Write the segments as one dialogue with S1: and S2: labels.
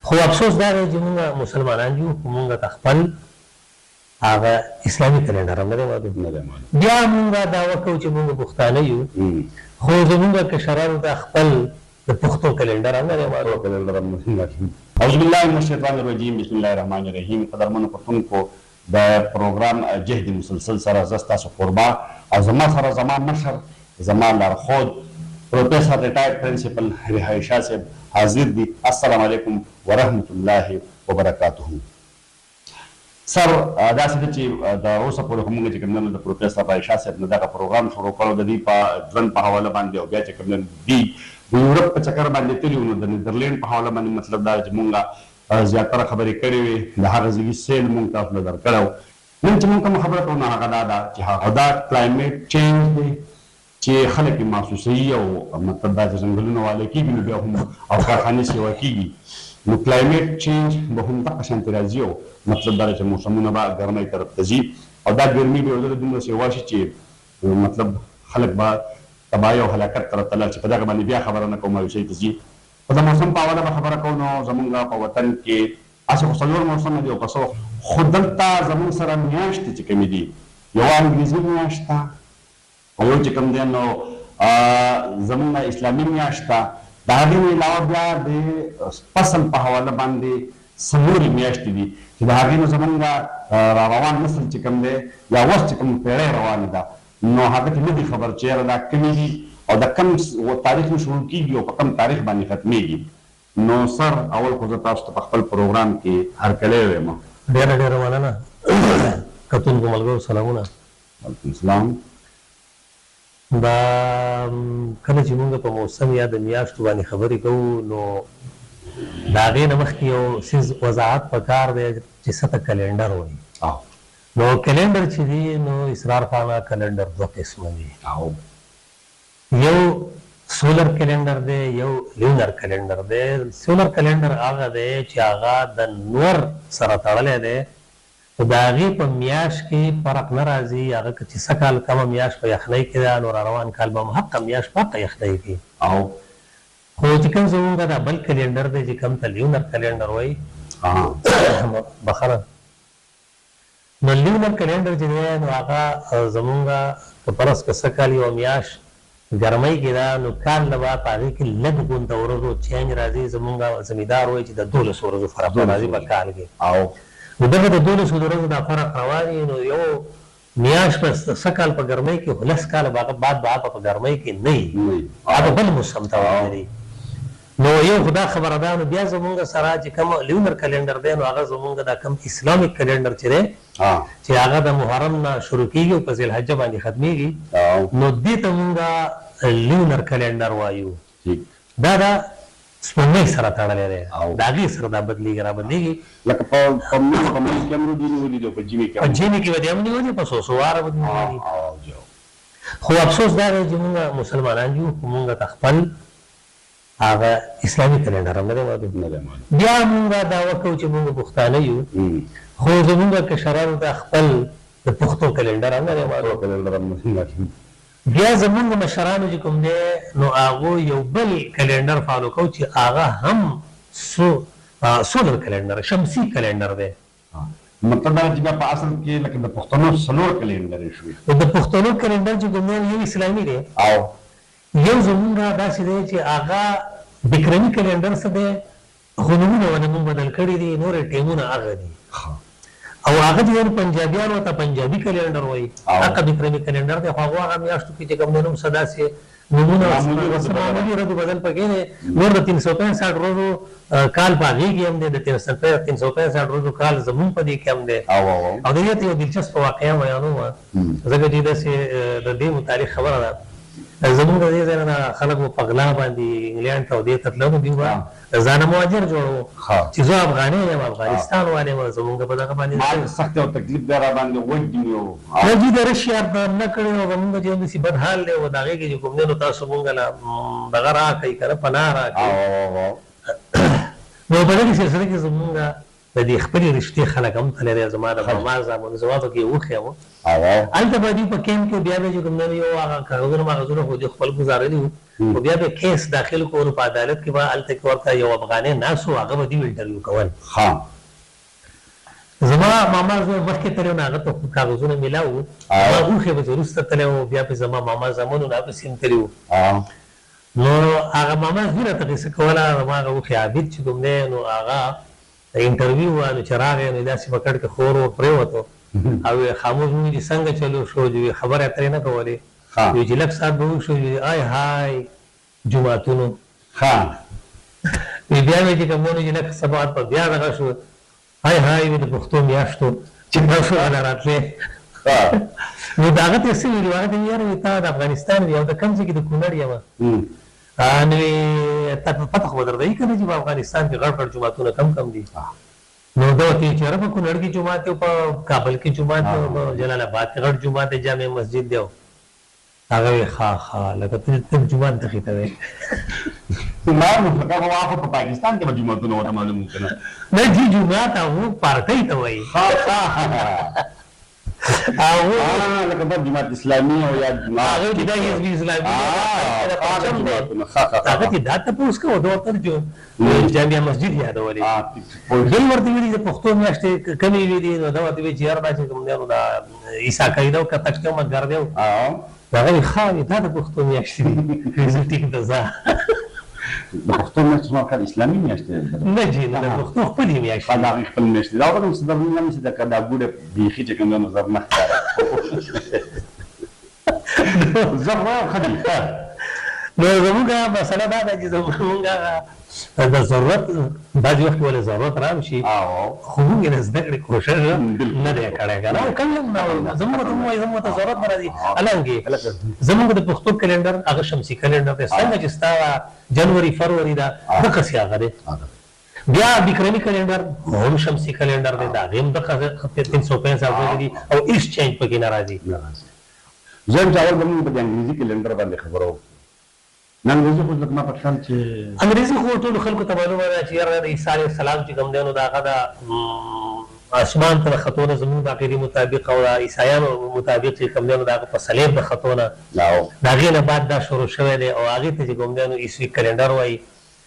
S1: خو افسوس دا دی چې مونږ مسلمانان یو خو مونږ ته خپل هغه اسلامي کلنډر هم نه دی معلوم. بیا مونږ دعوه کوو چې مونږ پښتانه یو خو زمونږ کشرانو ته خپل د پښتو کلنډر هم نه دی معلوم.
S2: اعوذ بالله من الشیطان الرجیم بسم الله الرحمن الرحیم. قدرمنو پښتونکو د پروګرام جهد مسلسل سره زه ستاسو قربا او زما سره زما مشر زما لارښود پروفیسر ریټایرډ پرنسپل رهایی صاحب حاضر دي. السلام علیکم ورحمت الله وبرکاته. سر داسې ده چې د اوسه پورې خو موږ چې کوم نه د پروفیسر رهایی صاحب نه دغه پروګرام شروع کړو د دې په ژوند په حواله باندې او بیا چې کوم نه دي د یورپ په چکر باندې تللي وو نو د نیدرلینډ په حواله باندې مطلب دا چې موږ زیاتره خبرې کړې وې د هغه ځایي سیل موږ تاسو له درکړی و. نن چې موږ کومه خبره کوو نو هغه دا ده چې هغه دا کلایمیټ چینج دی چې خلک یې محسوسوي او مطلب دا چې ځنګلونه والی کېږي نو بیا هم او کارخانې سیوا کېږي نو کلایمیټ چینج به هم دغه شانتې راځي او مطلب دا چې موسمونه به ګرمۍ طرف ته ځي او دا ګرمي به یو ځل دومره سیوا شي چې مطلب خلک به تباهي او هلاکت طرف ته لاړ شي. په دغه باندې بیا خبره نه کوم او شي ته ځي. خو د موسم په حواله به خبره کوو نو زمونږ په وطن کې هسې خو څلور موسمه دي او که څه خو دلته زمونږ سره میاشتې چې کومې دي یوه انګریزي میاشت ده او یو چې کوم دی نو زمونږ اسلامي میاشت ده. د هغې نه علاوه بیا د فصل په حواله باندې څلورې میاشتې دي چې د هغې نه زمونږ را روان نسل چې کوم دی یا اوس چې کوم پیړۍ روانه ده نو هغه ته نه دي خبر چې یاره دا کومې دي او د کوم تاریخ نه شروع کېږي او په کوم تاریخ باندې ختمېږي. نو سر اول خو زه تاسو ته په خپل پروګرام کې هرکلی وایم.
S1: ډېره ډېره مننه. کتونکو ملګرو سلامونه.
S2: وعلیکم السلام.
S1: دا کله چې موږ په موسم یا د میاشتو باندې خبرې کوو نو د هغې نه مخکې یو څیز وضاحت پکار دی چې څه ته کلنډر وایي. نو کلنډر چې دی نو اسرار خانه کلنډر دوه قسمه دي. یو سولر کلنډر دی یو لونر کلنډر دی. سولر کلنډر هغه دی چې هغه د نور سره تړلی دی خو د هغې په میاشت کې فرق نه راځي. هغه که چې څه کال کمه میاشت په یخنۍ کې ده نو را روان کال به هم حقه میاشت په حقه یخنۍ کې. خو چې کوم زمونږ دا بل کلنډر دی چې کوم ته لونر کلنډر وایي بخره نو لونر کلنډر چې دی نو هغه زمونږ که فرض که څه کال یوه میاشت ګرمۍ کې ده نو کال نه به په هغې کې لږ غونده ورځو چینج راځي. زمونږ زمیندار وایي چې د 12 ورځو فرق راځي په کال کې. نو دغه د 12 ورځو دا فرق روان وي نو یو میاشت په څه کال په ګرمۍ کې خو لس کاله بعد به هغه په ګرمۍ کې نه وي هغه بل موسم ته وایي. نو یو خو دا خبره ده. نو بیا زمونږ سره چې کوم لونر کلنډر دی نو هغه زمونږ دا کوم اسلامک کلنډر چې دی چې هغه د محرم نه شروع کېږي او په ذوالحجه باندې ختمېږي نو دې ته مونږ لونر کلنډر وایو. دا د سپوږمۍ سره تړلی دی د هغې سره دا بدلېږي را بدلېږي.
S2: لکه په منځ کې هم دې نیولي دي او په ژمي کې
S1: په ژمي کې به دې هم نیولي په څو واره به دې نیولي. خو افسوس دا دی چې مونږ مسلمانان یو خو مونږ ته خپل هغه اسلامي کلنډر هم نه دی معلوم. بیا مونږ دعوه کوو چې مونږ پښتانه یو خو زمونږ کشرانو ته خپل د پښتو کلنډر هم نه دی معلوم. بیا زمونږ مشرانو چې کوم دی نو هغو یو بل کلنډر فالو کوو چې هغه هم سولر کلنډر شمسي کلنډر دی.
S2: مطلب دا چې بیا په اصل کې لکه د پښتنو څلور کلنډرې شوې.
S1: د پښتنو کلنډر چې کوم دی یو اسلامي دی او یو زمونږ داسې دی چې هغه بکرمي کلنډر څه دی خو نومونه ونه مونږ بدل کړي دي نورې ټیمونه هغه دي او هغه دي پنجابیانو ته پنجابي کلنډر وایي. هغه بکرمي کلنډر دی خو هغه هغه میاشتو کې چې کوم نوم څه داسې نومونه معمولي ورځو بدل پکې دی. نور د 365 ورځو کال په هغې کې هم دی د 365 ورځو کال زمونږ په دې کې هم دی. او د دې ته یو دلچسپه واقعه بیانوم ځکه چې داسې د دې متعلق خبره ده. زمونږ د دې ځای نه خلک په غلا باندې انګلینډ ته او دې ته تللو دوی به ځانه مهاجر جوړو چې زه افغاني یم افغانستان والی یم زمونږ په دغه باندې
S2: سخت او تکلیف دی را باندې وږي یو
S1: دوی د رشیا نه کړی او زمونږ چې همداسې بد حال دی او د هغې کې چې کوم دی نو تاسو مونږ له دغه راکړئ که نه پناه راکړئ. نو په دغې سلسله کې زمونږ د دې خپلې رشتې خلک هم تللی دی. زما د ماما زامن زما پکې وښی وم هلته به دوی په کیمپ کې بیا به چې کوم دی یو هغه کاغذونه ماغذونه خو دوی خپل ګزارلي وو او بیا به کیس داخل کول په عدالت کې به هلته کې ورته یو افغاني ناست و هغه به دې انټرویو کول زما ماما زه مخکې تللی نو هغه ته کاغذونه میلاو وو ما اوښې به چې وروسته تللی وو بیا پې زما ماما زامن و نو هغه پسې هم تللي وو نو هغه ماما زوی راته قصه کوله زما هغه اوښې عابد چې کوم دی نو هغه انټرویو وه نو چې راغی نو داسې په کټ کې خور ور پرېوتو او خاموش مونږ چې څنګه چلو شو چې خبرې اترې نه کولې یو چې لږ ساعت به وشو آی های جوماتونو بیا مې چې کوم چې لږ سبات په بیا دغه شو هاي هاي د پښتو میاشتو چې تاسو اله راتلې نو دا هغه ته څه ویلي هغه ته یاره تا د افغانستان یو د کوم ځای کې د کونړ یم نو تا پته خو درته یې که نه چې په افغانستان کې غټ غټ جوماتونه کم دي نو دا ورته ویل چې یاره په کونړ کې جومات دی او په کابل کې جومات دی او په جلال آباد کې غټ جومات دی جامع مسجد دی هغه وی ښه لکه ته جومات دخې ته وی
S2: ما مطلقه خو هغه په پاکستان کې به جوماتونه ورته معلوم که نه
S1: نه جي جومات هغه پارټۍ ته وایي
S2: لکه دا جومات اسلامي او یا
S1: هغه چې دا حزب اسلامي هغه چې دا تپوس کوو دا ورته جامع مسجد یادولې دوی ورته ویلي د پښتو میاشتې کمې وې دي نو دا ورته ویل چې یاره دا چې کوم دی نو دا عیساکۍ ده او که تکچ مدګر دی هغه ویل ښه وي دا د پښتو میاشتې دي زه ټیک ده ځه
S2: د پښتو میاشتې زما کار اسلامي میاشتې
S1: نه جي نه د پښتو خپلې میاشتې
S2: د هغې خپل میاشتې دا ورته مصدر نه مې چې دا ګوډه بیخي چې کوم دی نو زر نه ښکاره زر وایم ښه دي
S1: نو زموږ مسله دا ده چې زموږ د ضرورت بعضې وخت ولې ضرورت رام شي خو موږ یې د زده کړې کوشش نه دی کړی که نه کوم زموږ ته ووایي زموږ ته ضرورت نه راځي حالانکې زموږ د پښتو کلنډر هغه شمسي کلنډر دی څنګه چې ستا جنوري فروری ده دقسې هغه دی بیا بکرمي کلنډر هم شمسي کلنډر دی د هغې هم دقه 365 دي او هېڅ چینج پکې نه راځي
S2: زه هم چې اول به موږ په د انګریزي کلنډر باندې خبره وکړو انګریزي خو لکه ما په خیال چې
S1: انګریزي خو ټولو خلکو ته معلومه ده چې یاره د عیسی علیه السلام چې کوم دی نو د هغه د اسمان ته د ختو نه زموږ د عقیدې مطابق او د عیسایانو مطابق چې کوم دی نو د هغه په صلیب د ختو نه د هغې نه بعد دا شروع شوی دی او هغې ته چې کوم دی نو عیسوي کلنډر وایي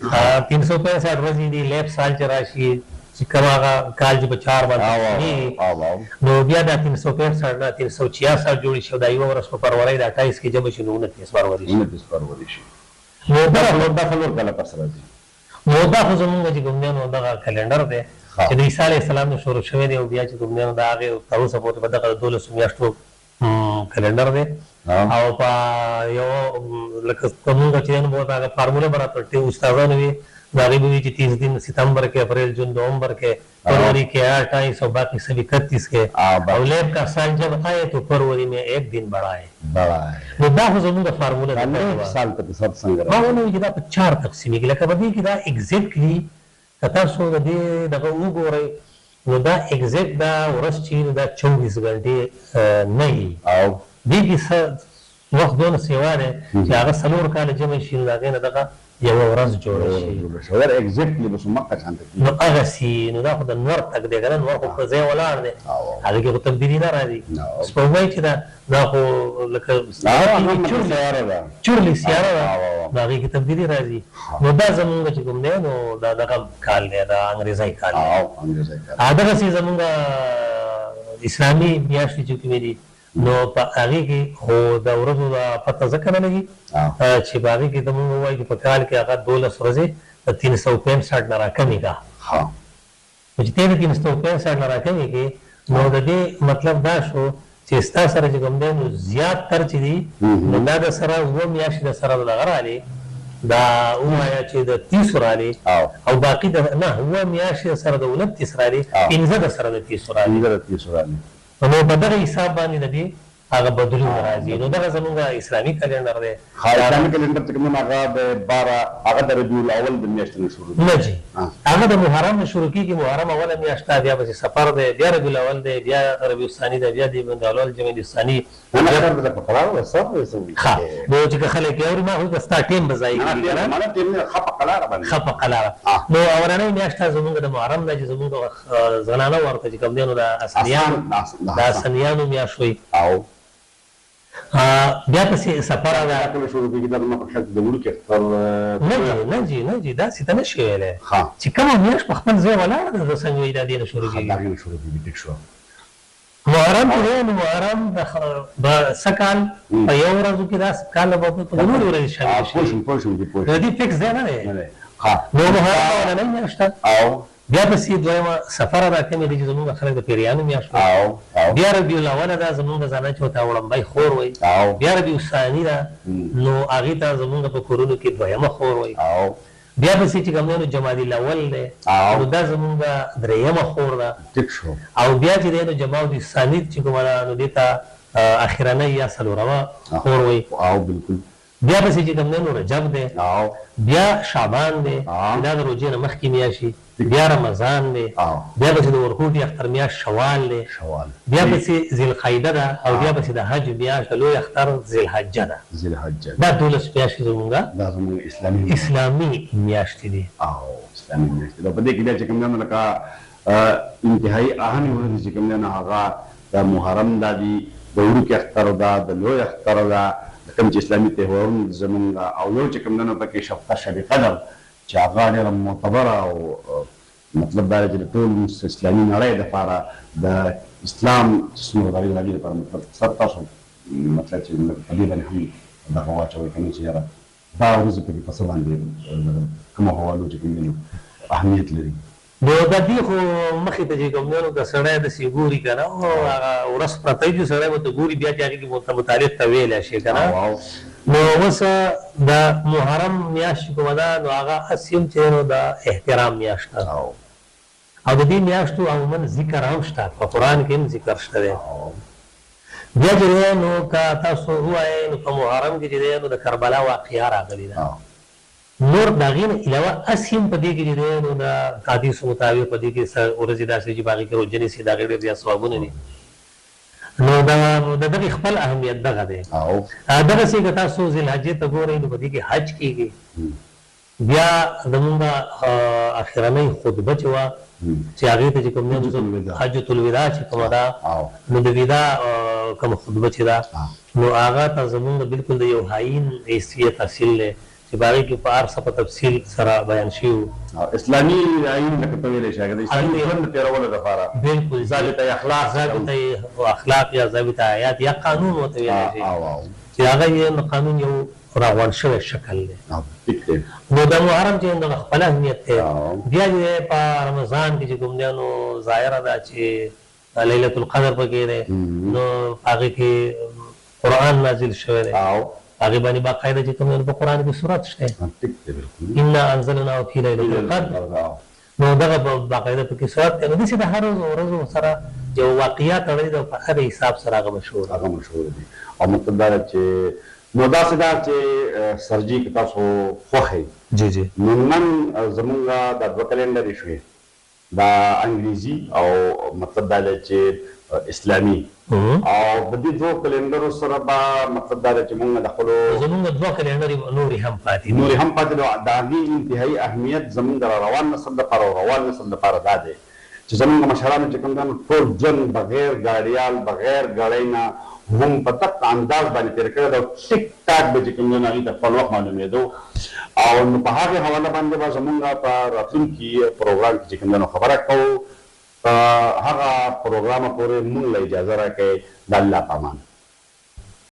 S1: 365 ورځې دي لیپ سال چې راشي چې کوم هغه کال چې په 4 باندې نو بیا دا 365 نه 366 جوړ شي او دا یوه ورځ په فروری د 28 کې جمع شي نو 29 فروری شي نو دا
S2: څلور کاله پس راځي
S1: نو دا خو زمونږ چې کوم دی نو دغه کلنډر دی چې د عیسی علیه السلام نه شروع شوی دی او بیا چې کوم دی نو د هغې تر اوسه پورې په دغه 12 میاشتو کلنډر دی او په یو لکه کومونږ چې دی نو به هغه فارموله به راته استادانو وي د هغې به وي چې 30 दिन ستمبر کې اپریل جون نومبر کې फरवरी के 28 और बाकी सभी 31 के और लैब का साल जब आए तो फरवरी में एक दिन बढ़ा है वो दा हो जमूंगा फार्मूला
S2: साल तक सब संग
S1: ما ونه چې دا په 4 تقسیم کې لکه به کې دا ایگزیکټلی کته سو د دې دغه وګورئ نو دا ایگزیکټ دا ورځ چې دا 24 غنټې نه او دې کې وخت دونه سیوا ده چې هغه څلور کال جمع شي دا غنه دغه یو ورځ جوړ شي
S2: ور ایگزیکټلی به مکه څنګه
S1: نو هغه سي نو دا خو د نور تک دی کنه نور خو ځای ولاړ دی هغه کې تبدیلی نه راځي سپوږمۍ چې دا خو لکه چورلی سیاره ده دا هغې کې تبدیلی راځي نو دا زمونږ چې کوم دی نو دا دغه کال دی دا انګریزی کال دی دغسې زمونږ اسلامي میاشتې چې کومې دي نو په هغې کې خو د ورځو د پته ځکه نه لګي چې په هغې کې ته مونږ ووایو چې په کال کې هغه 12 ورځې د 365 نه راکمې کا نو چې ته د 365 نه راکمې کې نو د دې مطلب دا شو چې ستا سره چې کوم دی نو زیات تر چې دي نو دا د سره اووه میاشتې د سره دغه رالې دا ووایه چې د 30 رالې او باقي د نه اووه میاشتې سره د 29 رالې 15 د سره د 30 رالې نو په دغه حساب باندې د دې هغه بدلون راځي نو دغه زمونږ اسلامي کلنډر دی
S2: اسلامي کلنډر چې کوم هغه د 12 هغه د ربیع الاول د میاشتې نه شروع
S1: نه جی هغه د محرم نه شروع کیږي محرم اوله میاشت بیا به سفر دی بیا ربیع الاول دی بیا ربیع الثانی دی بیا د الاول جمادی الثانی
S2: هغه د فقراو وسو
S1: ها نو چې خلک یو ما هو ستا ټیم بځای کیږي
S2: نه مانا ټیم نه خپ قلاره باندې
S1: خپ قلاره نو اورنۍ میاشت زمونږ د محرم نه چې زمونږ زنانه ورته چې کوم دی نو د اسنیانو میاشت وي بیا پسې سفر ده.
S2: کله شروع کېږي دا زما په خیال کې د وړوکي اختر
S1: نه جي دا څه ته نشي ویلی
S2: ښه
S1: چې کومه میاشت په خپل ځای ولاړه ده د څنګه وایي دا دې نه شروع
S2: د
S1: کېږي.
S2: هغې نه شروع کېږي ټیک شو.
S1: محرم چې دی نو محرم به څه کال په یو ورځو کې دا کال به په نورې ورځې شامل شي.
S2: پوه شوم
S1: د دې فکس دی نه دی.
S2: ښه
S1: نو محرم اولنۍ میاشت ده.
S2: او
S1: بیا پسې دویمه سفر ده کومې دي چې زمونږ خلک د پیریانو میاشت
S2: او
S1: بیا ربیع الاوله ده زمونږ زنان چې ورته وړومبی خور وایي. بیا ربیع الثاني ده نو هغې ته زمونږ په کورونو کې دویمه خور وایي. بیا پسې چې کوم دی نو جمادي الاول دی نو دا زمونږ درېیمه خور ده.
S2: ټیک شو.
S1: او بیا چې دی نو جمادي الثاني چې کومه ده نو دې ته اخرنۍ یا څلورمه خور وایي.
S2: او بالکل.
S1: بیا پسې چې کوم دی نو رجب دی. بیا شعبان دی دا د روژې نه مخکې میاشت شي. بیا رمضان دی. بیا پسې د ورکوټي اختر میاشت شوال دی. بیا پسې ذوالقعده ده او بیا پسې د حج میاشت لوی اختر ذوالحجه ده. دا 12 میاشتې زمونږ اسلامي میاشتې دي.
S2: اسلامي میاشتې ده. په دې کې بیا چې کوم دی نو لکه انتهایي اهمې ورځې چې کوم دی نو هغه د محرم دا دي، د وړوکي اختر ده، د لوی اختر ده، کوم چې اسلامي تهوارونه زمونږ او یو چې کوم دی نو پکې شب قدر چې هغه ډېره معتبره او مطلب دا دی چې د ټول اسلامي نړۍ دپاره د اسلام څومره د هغې لپاره مطلب تاسو مطلب چې په دې باندې هم دغه واچوئ که نه چې یاره دا ورځې پکې په څه باندې کومو حوالو چې کوم دی نو اهمیت لري.
S1: نو د دې خو مخې ته چې کوم دی نو که سړی داسې ګوري که نه هغه ورځ پرته وي چې سړی به ته ګوري بیا چې هغې کې متعلق ته ویلی شي که نه. نو اوس د محرم میاشت چې کومه ده نو هغه هسې هم چې نو د احترام میاشت ده او د دې میاشتو عموما ذکر هم شته، په قرآن کې هم ذکر شته دی. بیا چې دی نو که تاسو ووایئ نو په محرم کې چې دی نو د کربلا واقعه راغلې ده. نور د هغې نه علاوه هسې هم په دې کې چې دی نو د حدیثو مطابق په دې کې ورځې داسې چې په هغې کې روژه نیسي د هغې ډېر زیات ثوابونه دي. نو د دغې خپل اهمیت دغه دی. دغسې که تاسو ذوالحجې ته ګورئ نو په دې کې حج کېږي. بیا زمونږ اخرنۍ خطبه چې وه چې هغې ته چې کوم دی حجة الوداع چې کومه ده نو د وداع کومه خطبه چې ده نو هغه ته زمونږ بلکل د یو حاین حیثیت حاصل دی چې په هغې کې په هر څه په تفصیل سره بیان شوي وو.
S2: اسلامي آیین لکه ته ویلی شي هغه د اسلامي ژوند د تېرولو دپاره
S1: بلکل
S2: ضابطه
S1: اخلاق یا ضابطه آیات یا قانون ورته ویلی شي چې هغه یې قانون یو راغونډ شوی شکل دی. نو د محرم چې دغه خپل اهمیت دی. بیا چې په رمضان کې چې کوم دی نو ظاهره ده چې لیلة القدر پکې دی نو هغې کې قرآن نازل شوی دی. هغې باندې باقاعده چې کوم په قرآن کې صورت شته انا انزلناه فی لیلة القدر نو دغه باقاعده پکې صورت دی. نو داسې د هر ورځو سره یو واقعیات تړلي ده په هر حساب سره هغه مشهور
S2: دي. او مطلب دا ده چې نو داسې ده چې سرجي که تاسو خوښئ نو نن زمونږ دا 2 کلنډرې شوې دا انګریزي او مطلب دا دی چې اسلامي او د دې 2 کلنډرو سره به مطلب دا دی چې مونږ د خپلو
S1: زمونږ 2 کلنډرې نورې هم پاتې
S2: نو د هغې انتهایي اهمیت زمونږ د روان نسل دپاره او روان نسل دپاره دا دی چې زمونږ مشرانو چې کوم دی نو ټول ژوند بغیر ګاډیال بغیر ګاډۍ نه هم په دقه انداز باندې تېر کړی ده. ټیک ټاک به چې کوم دی نو هغې ته خپل وخت معلومېدو او نو په هغې حواله باندې به زمونږ په راتلونکي پروګرام کې چې کوم دی نو خبره کوو. هغه پروګرامه پورې مونږ له اجازه راکړئ. د الله په امان.